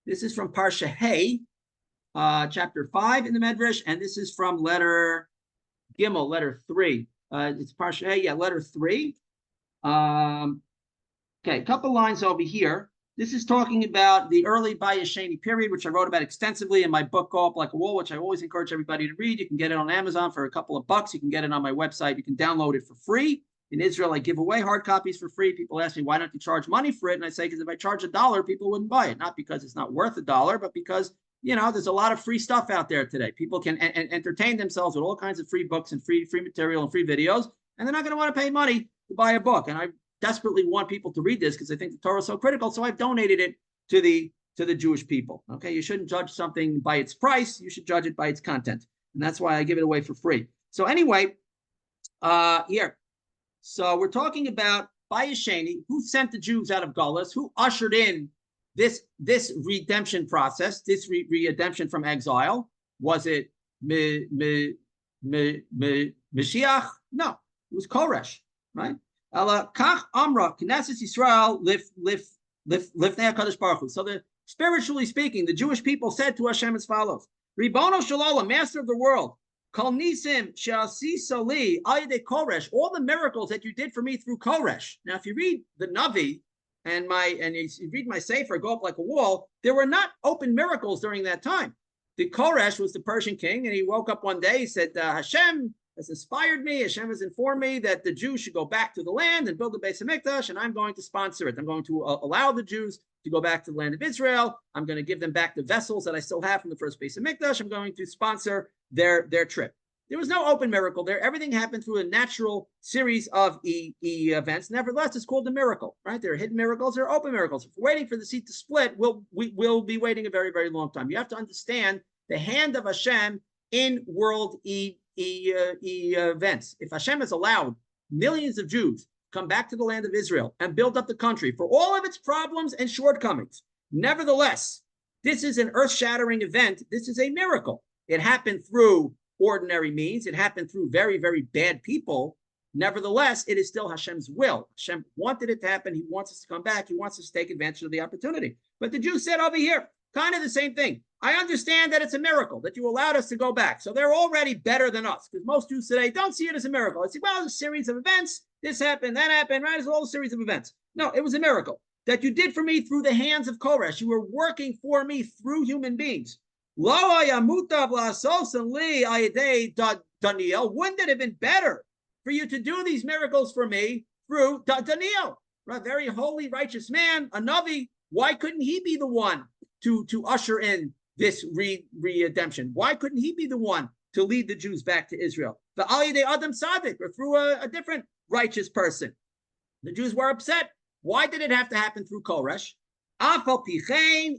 This is from Parsha Hay, chapter 5 in the Medrash, and this is from letter Gimel, letter 3. It's Parsha Hay, yeah, letter 3. Okay, a couple lines over here. This is talking about the early Bayesheni period, which I wrote about extensively in my book, Go Up Like a Wall, which I always encourage everybody to read. You can get it on Amazon for a couple of bucks. You can get it on my website. You can download it for free. In Israel, I give away hard copies for free. People ask me, why don't you charge money for it? And I say, because if I charge $1, people wouldn't buy it. Not because it's not worth $1, but because, there's a lot of free stuff out there today. People can entertain themselves with all kinds of free books and free material and free videos, and they're not going to want to pay money to buy a book. And I desperately want people to read this because I think the Torah is so critical. So I've donated it to the Jewish people. Okay, you shouldn't judge something by its price. You should judge it by its content, and that's why I give it away for free. So anyway, here. So we're talking about Bayesheni, who sent the Jews out of Galus, who ushered in this redemption process, this redemption from exile. Was it Moshiach? No, it was Koresh, right? Kach Amra, Knesset Yisrael, Lifnei HaKadosh Baruch Hu. So spiritually speaking, the Jewish people said to Hashem as follows: Ribono Shalom, Master of the world, Kol Nisim She'asi Soli Ayde Koresh, all the miracles that you did for me through Koresh. Now, if you read the Navi and you read my Sefer, Go Up Like a Wall, there were not open miracles during that time. The Koresh was the Persian king, and he woke up one day, he said, Hashem has inspired me, Hashem has informed me that the Jews should go back to the land and build the Beis HaMikdash, and I'm going to sponsor it. I'm going to allow the Jews to go back to the land of Israel. I'm going to give them back the vessels that I still have from the first Beis HaMikdash. I'm going to sponsor their trip. There was no open miracle there. Everything happened through a natural series of events. Nevertheless, it's called a miracle, right? There are hidden miracles, there are open miracles. If we're waiting for the sea to split, we will be waiting a very, very long time. You have to understand the hand of Hashem in world events. If Hashem has allowed millions of Jews come back to the land of Israel and build up the country for all of its problems and shortcomings, nevertheless, this is an earth-shattering event. This is a miracle. It happened through ordinary means. It happened through very, very bad people. Nevertheless, it is still Hashem's will. Hashem wanted it to happen. He wants us to come back. He wants us to take advantage of the opportunity. But the Jews said over here, kind of the same thing. I understand that it's a miracle that you allowed us to go back. So they're already better than us, because most Jews today don't see it as a miracle. They say, well, it's a series of events. This happened, that happened, right? It's all a series of events. No, it was a miracle that you did for me through the hands of Koresh. You were working for me through human beings. Wouldn't it have been better for you to do these miracles for me through Daniel, a very holy, righteous man, a Navi? Why couldn't he be the one to usher in this redemption? Why couldn't he be the one to lead the Jews back to Israel? The Aliyah Adam Tzaddik, or through a different righteous person. The Jews were upset. Why did it have to happen through Koresh?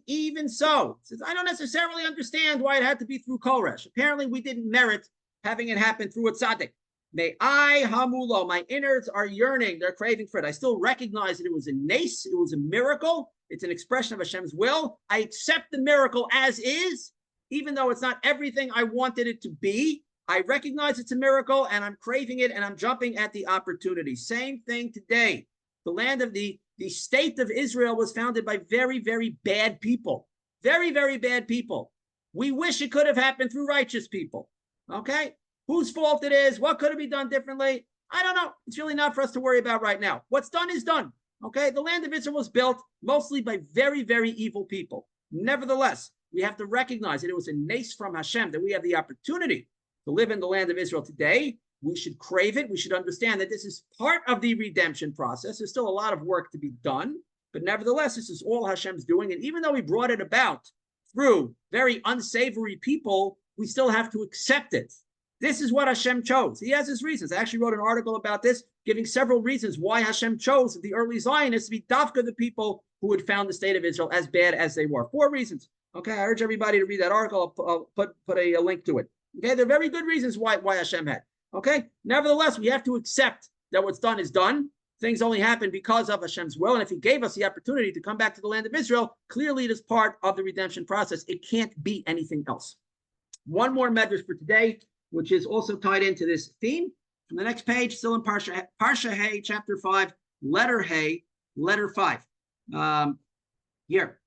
Even so, says, I don't necessarily understand why it had to be through Koresh. Apparently, we didn't merit having it happen through a tzaddik. May I hamulo, my innards are yearning, they're craving for it. I still recognize that it was a nace, it was a miracle. It's an expression of Hashem's will. I accept the miracle as is, even though it's not everything I wanted it to be. I recognize it's a miracle, and I'm craving it, and I'm jumping at the opportunity. Same thing today. The land of the state of Israel was founded by very, very bad people. Very, very bad people. We wish it could have happened through righteous people. Okay? Whose fault it is? What could have been done differently? I don't know. It's really not for us to worry about right now. What's done is done. Okay? The land of Israel was built mostly by very, very evil people. Nevertheless, we have to recognize that it was a nace from Hashem, that we have the opportunity to live in the land of Israel today. We should crave it. We should understand that this is part of the redemption process. There's still a lot of work to be done, but nevertheless, this is all Hashem's doing. And even though he brought it about through very unsavory people, we still have to accept it. This is what Hashem chose. He has his reasons. I actually wrote an article about this, giving several reasons why Hashem chose the early Zionists to be dafka the people who had found the state of Israel as bad as they were. 4 reasons. Okay, I urge everybody to read that article. I'll put a link to it. Okay, they're very good reasons why Hashem had. Okay, nevertheless, we have to accept that what's done is done. Things only happen because of Hashem's will. And if he gave us the opportunity to come back to the land of Israel, clearly it is part of the redemption process. It can't be anything else. One more medrash for today, which is also tied into this theme. From the next page, still in Parsha Hay, chapter 5, letter Hay, letter 5. Here.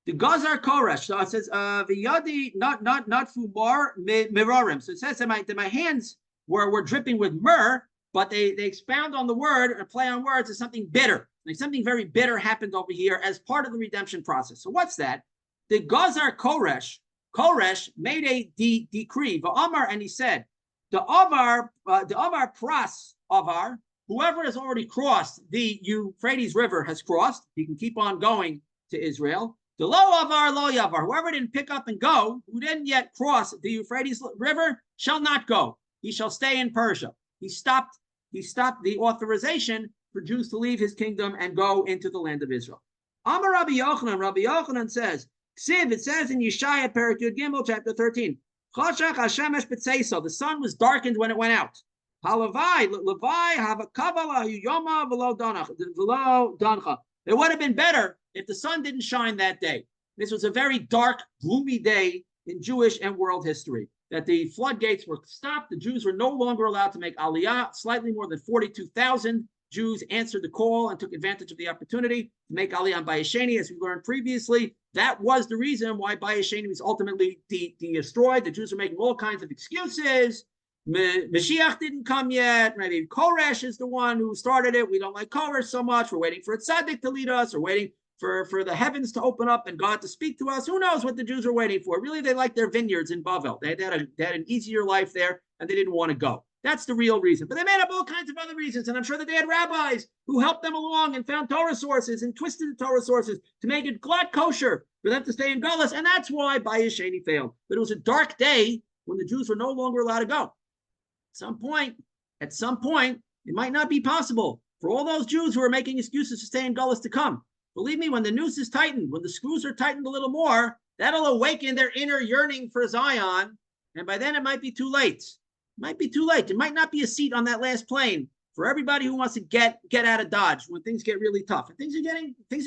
The Gazar Koresh. So it says V'yadi not fumar mirarim. So it says that my hands were dripping with myrrh, but they expound on the word and play on words as something bitter. Like something very bitter happened over here as part of the redemption process. So what's that? The Gazar Koresh made a decree, V'amar, and he said, the Avar Pras Avar, whoever has already crossed the Euphrates River has crossed. He can keep on going to Israel. The Lo Avar Lo Yavar, whoever didn't pick up and go, who didn't yet cross the Euphrates River, shall not go. He shall stay in Persia. He stopped the authorization for Jews to leave his kingdom and go into the land of Israel. Amar Rabbi Yochanan says, Ksiv, it says in Yeshaya Perek Yud Gimel, chapter 13, Chashach Hashemesh B'tzeiso, the sun was darkened when it went out. Halavai, Levai, Havakavala, Yoma, Velo Dancha. It would have been better if the sun didn't shine that day. This was a very dark, gloomy day in Jewish and world history, that the floodgates were stopped. The Jews were no longer allowed to make Aliyah. Slightly more than 42,000 Jews answered the call and took advantage of the opportunity to make Aliyah on Bayesheni, as we learned previously. That was the reason why Bayesheni was ultimately destroyed. The Jews were making all kinds of excuses. Moshiach didn't come yet. Maybe Koresh is the one who started it. We don't like Koresh so much. We're waiting for a tzaddik to lead us. We're waiting for the heavens to open up and God to speak to us. Who knows what the Jews are waiting for? Really, they like their vineyards in Bavel. They had an easier life there, and they didn't want to go. That's the real reason. But they made up all kinds of other reasons, and I'm sure that they had rabbis who helped them along and found Torah sources and twisted the Torah sources to make it glad kosher for them to stay in Gullus, and that's why Bayesheni failed. But it was a dark day when the Jews were no longer allowed to go. At some point, it might not be possible for all those Jews who are making excuses to stay in Gullus to come. Believe me, when the noose is tightened, when the screws are tightened a little more, that'll awaken their inner yearning for Zion, and by then it might be too late. It might be too late. It might not be a seat on that last plane for everybody who wants to get out of Dodge when things get really tough. And things are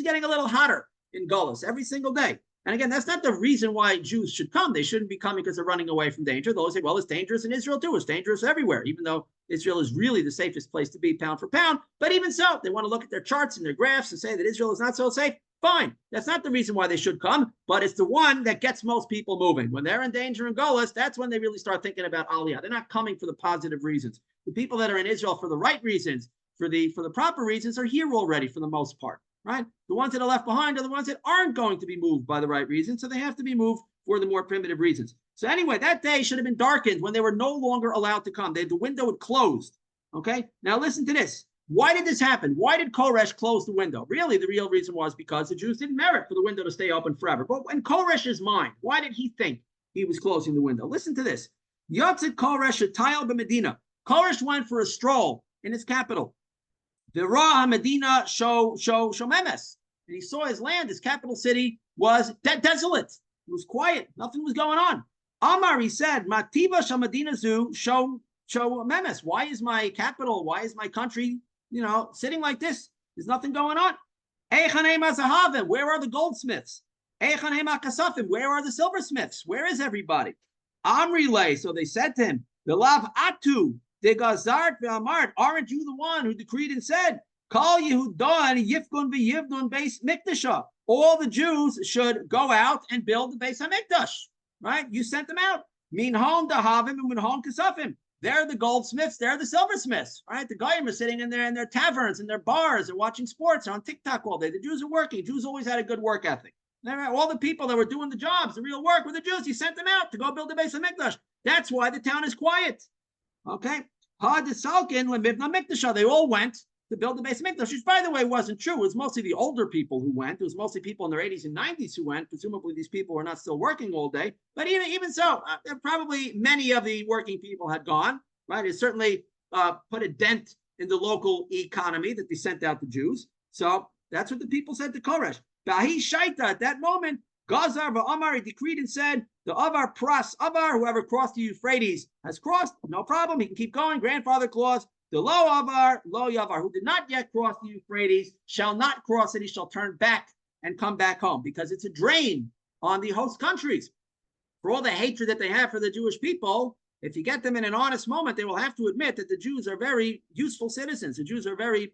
getting a little hotter in Gullus every single day. And again, that's not the reason why Jews should come. They shouldn't be coming because they're running away from danger. They'll say, well, it's dangerous in Israel too. It's dangerous everywhere, even though Israel is really the safest place to be pound for pound. But even so, they want to look at their charts and their graphs and say that Israel is not so safe. Fine. That's not the reason why they should come, but it's the one that gets most people moving. When they're in danger in Gullus, that's when they really start thinking about Aliyah. They're not coming for the positive reasons. The people that are in Israel for the right reasons, for the proper reasons, are here already for the most part. Right? The ones that are left behind are the ones that aren't going to be moved by the right reasons, so they have to be moved for the more primitive reasons. So anyway, that day should have been darkened when they were no longer allowed to come. The window had closed. Okay? Now listen to this. Why did this happen? Why did Koresh close the window? Really, the real reason was because the Jews didn't merit for the window to stay open forever. But in Koresh's mind, why did he think he was closing the window? Listen to this. Yotzit Koresh Atayal b'Medina. Koresh went for a stroll in his capital. The Ra Medina show memes. And he saw his land, his capital city, was desolate. It was quiet. Nothing was going on. Amar, he said, Mativa Shamadina Zu show memes. Why is my capital, why is my country, sitting like this? There's nothing going on. Where are the goldsmiths? Where are the silversmiths? Where is everybody? Amri, so they said to him, the Lav Atu. Aren't you the one who decreed and said, Kal Yehudan Yifgun v'Yivdun Beis Mikdasha? All the Jews should go out and build the Beis Hamikdash, right? You sent them out. Minhom Dahavim and Minhom Kasafim. They're the goldsmiths. They're the silversmiths, right? The Goyim are sitting in their taverns and their bars and watching sports on TikTok all day. The Jews are working. Jews always had a good work ethic. All the people that were doing the jobs, the real work, were the Jews. He sent them out to go build the Beis Hamikdash. That's why the town is quiet. Okay, they all went to build the Beis Hamikdash, which, by the way, wasn't true. It was mostly the older people who went. It was mostly people in their 80s and 90s who went. Presumably, these people were not still working all day. But even so, probably many of the working people had gone. Right, it certainly put a dent in the local economy that they sent out the Jews. So that's what the people said to Koresh. Bahi Shaita, at that moment, Gazar v'Amar, he decreed and said, the Avar Pras Avar, whoever crossed the Euphrates has crossed, no problem, he can keep going, grandfather clause. The Lo Avar, Lo Yavar, who did not yet cross the Euphrates, shall not cross it, he shall turn back and come back home, because it's a drain on the host countries. For all the hatred that they have for the Jewish people, if you get them in an honest moment, they will have to admit that the Jews are very useful citizens. The Jews are very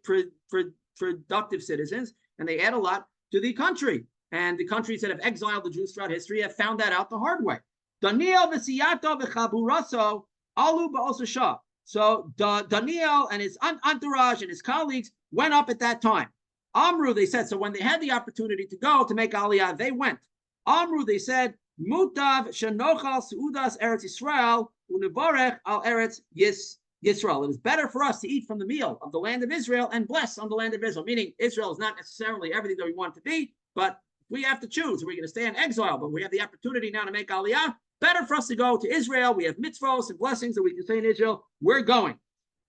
productive citizens, and they add a lot to the country. And the countries that have exiled the Jews throughout history have found that out the hard way. Daniel v'siyato v'chaburaso alu ba'osashah. So Daniel and his entourage and his colleagues went up at that time. Amru, they said, so when they had the opportunity to go to make Aliyah, they went. Amru, they said, Mutav shenochal seudas Eretz Yisrael unevarech al Eretz Yisrael. It is better for us to eat from the meal of the land of Israel and bless on the land of Israel. Meaning Israel is not necessarily everything that we want it to be, but we have to choose. We're going to stay in exile, but we have the opportunity now to make Aliyah. Better for us to go to Israel. We have mitzvos and blessings that we can say in Israel. We're going.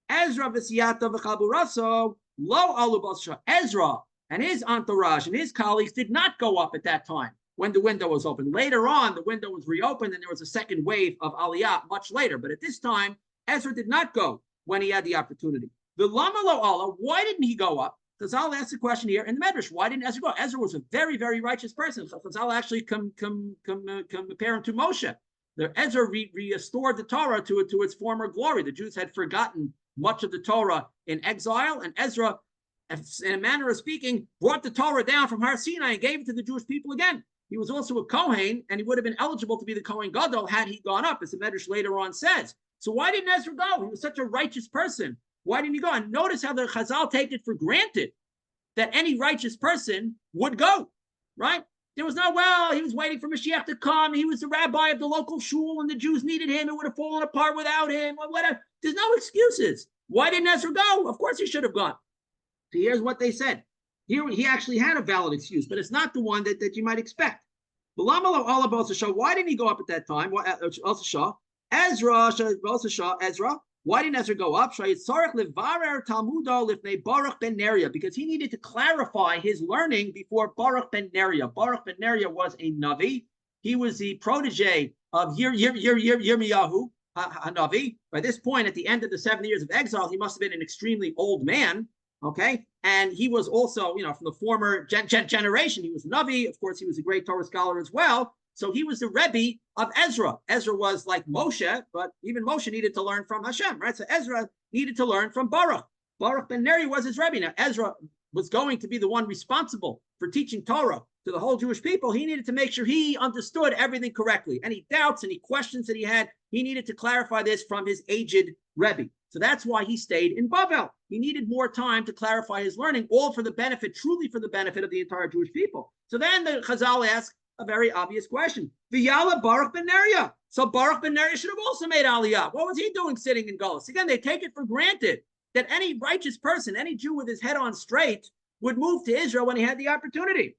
Ezra v'siyata v'chaburaso lo alubasha. Ezra and his entourage and his colleagues did not go up at that time when the window was open. Later on, the window was reopened and there was a second wave of Aliyah much later. But at this time, Ezra did not go when he had the opportunity. The lama lo Allah, why didn't he go up? Chazal asked the question here in the Medrash. Why didn't Ezra go? Ezra was a very, very righteous person. So Chazal actually compare him to Moshe. Ezra restored the Torah to its former glory. The Jews had forgotten much of the Torah in exile, and Ezra, in a manner of speaking, brought the Torah down from Har Sinai and gave it to the Jewish people again. He was also a Kohen, and he would have been eligible to be the Kohen Gadol had he gone up, as the Medrash later on says. So why didn't Ezra go? He was such a righteous person. Why didn't he go? And notice how the Chazal take it for granted that any righteous person would go, right? There was no, well, he was waiting for Moshiach to come. He was the rabbi of the local shul, and the Jews needed him. It would have fallen apart without him, or whatever. There's no excuses. Why didn't Ezra go? Of course he should have gone. So here's what they said. Here he actually had a valid excuse, but it's not the one that you might expect. Why didn't he go up at that time? Ezra. Why didn't Ezra go up? Because he needed to clarify his learning before Baruch ben Neriah. Baruch ben Neriah was a Navi. He was the protege of Yirmiyahu, Navi. By this point, at the end of the 7 years of exile, he must have been an extremely old man. Okay, and he was also, from the former generation. He was a Navi. Of course, he was a great Torah scholar as well. So he was the Rebbe of Ezra. Ezra was like Moshe, but even Moshe needed to learn from Hashem, right? So Ezra needed to learn from Baruch. Baruch ben Neriah was his Rebbe. Now, Ezra was going to be the one responsible for teaching Torah to the whole Jewish people. He needed to make sure he understood everything correctly. Any doubts, any questions that he had, he needed to clarify this from his aged Rebbe. So that's why he stayed in Bavel. He needed more time to clarify his learning, all for the benefit, truly for the benefit of the entire Jewish people. So then the Chazal asks a very obvious question. V'yala Baruch ben Neriah. So Baruch ben Neriah should have also made Aliyah. What was he doing sitting in Golus? Again, they take it for granted that any righteous person, any Jew with his head on straight, would move to Israel when he had the opportunity.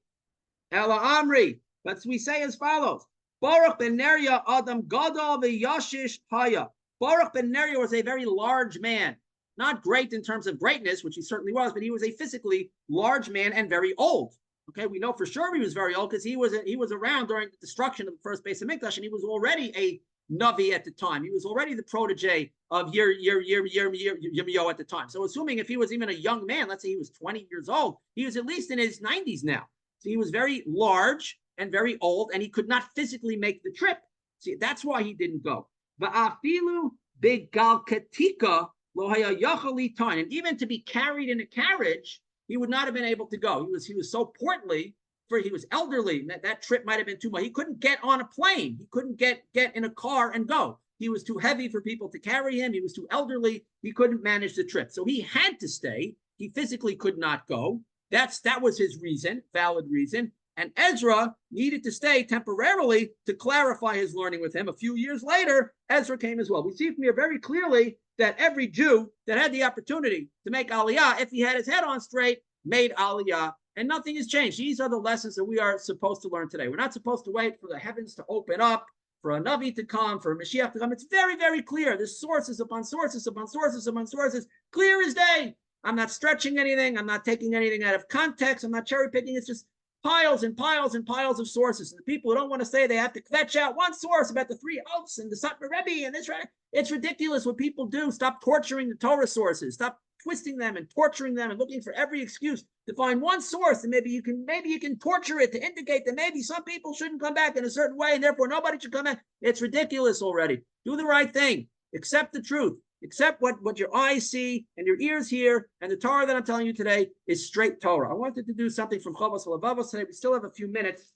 Ela Amri. But we say as follows. Baruch ben Neriah Adam Gadol v'yashish Haya. Baruch ben Neriah was a very large man. Not great in terms of greatness, which he certainly was, but he was a physically large man and very old. Okay, we know for sure he was very old because he was around during the destruction of the first Beis Hamikdash, and he was already a Navi at the time. He was already the protege of Yirmiyahu at the time. So assuming if he was even a young man, let's say he was 20 years old, he was at least in his 90s now. So he was very large and very old, and he could not physically make the trip. See, that's why he didn't go. Va'afilu begalkatika lo haya yachali time, and even to be carried in a carriage, he would not have been able to go. He was so portly, he was elderly. That trip might have been too much. He couldn't get on a plane. He couldn't get in a car and go. He was too heavy for people to carry him. He was too elderly. He couldn't manage the trip. So he had to stay. He physically could not go. That was his reason, valid reason. And Ezra needed to stay temporarily to clarify his learning with him. A few years later, Ezra came as well. We see from here very clearly that every Jew that had the opportunity to make Aliyah, if he had his head on straight, made Aliyah, and nothing has changed. These are the lessons that we are supposed to learn today. We're not supposed to wait for the heavens to open up, for a Navi to come, for a Moshiach to come. It's very, very clear. There's sources upon sources upon sources upon sources, clear as day. I'm not stretching anything. I'm not taking anything out of context. I'm not cherry picking. It's just piles and piles and piles of sources. And the people who don't want to say they have to fetch out one source about the three oaths and the Satmar Rebbe and this, right? It's ridiculous what people do. Stop torturing the Torah sources. Stop twisting them and torturing them and looking for every excuse to find one source, and maybe you can torture it to indicate that maybe some people shouldn't come back in a certain way and therefore nobody should come back. It's ridiculous already. Do the right thing. Accept the truth. except what your eyes see and your ears hear, and the Torah that I'm telling you today is straight Torah. I wanted to do something from Chovos HaLevavos today. We still have a few minutes.